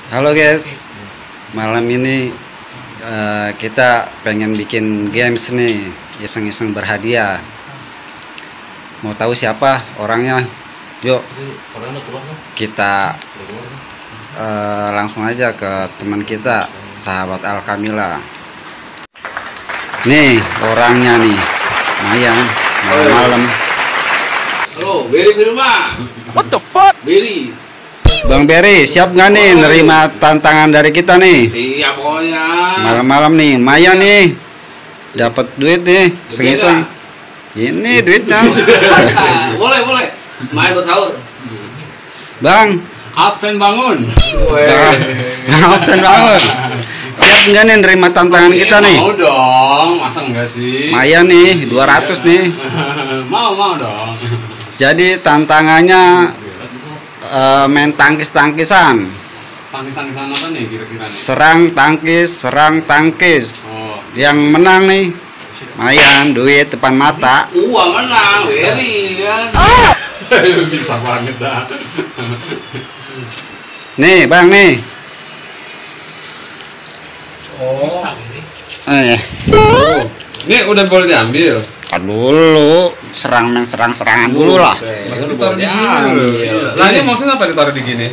Halo guys, malam ini kita pengen bikin games nih, iseng-iseng berhadiah. Mau tahu siapa orangnya? Yuk, kita langsung aja ke teman kita, sahabat Alkamila. Nih orangnya nih, Mayan, malam-malam. Halo, Beri di rumah. What the fuck? Beri. Bang Beri, siap nggak nih nerima tantangan dari kita nih? Siap pokoknya. Malam-malam nih, Maya nih, dapat duit nih, iseng-iseng. Ini duitnya. Boleh. Main buat sahur. Bang, Absen bangun. Absen bangun. Siap nggak nih nerima tantangan kita nih? Mau dong, masa enggak sih? Maya nih, 200 nih. mau dong. Jadi tantangannya main tangkis-tangkisan. Tangkis-tangkisan apa nih kira-kira nih? Serang tangkis. Oh, Yang menang nih, Mayan, duit depan mata. Uang menang, Beri kan. bisa banget dah. Nih, Bang nih. Oh. Ini udah boleh diambil. Dulu serangan dulu lah. Ditaruh di sini. Nah, ini maksudnya apa ditaruh di gini?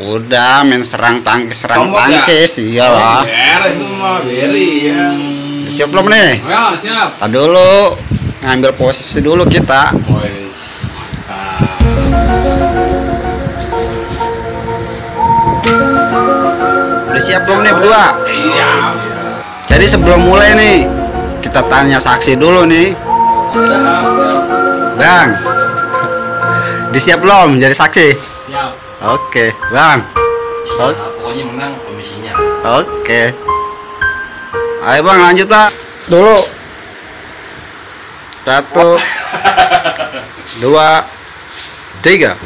Udah main serang tangkis Tombol ya? iyalah. Beres semua, Beri ya. Siap belum nih? Ya, siap. Tadi dulu ngambil posisi dulu kita. Boys, mantap. Udah siap belum nih berdua? Siap. Jadi sebelum mulai nih, kita tanya saksi dulu nih. Bang, disiap belum jadi saksi? Siap. Oke, Bang. Pokoknya menang komisinya. Oke. Ayo Bang, lanjut Pak. Dulu. 1, 2, 3.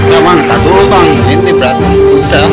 Enggak Bang, tak dulu Bang. Ini berat. Udah.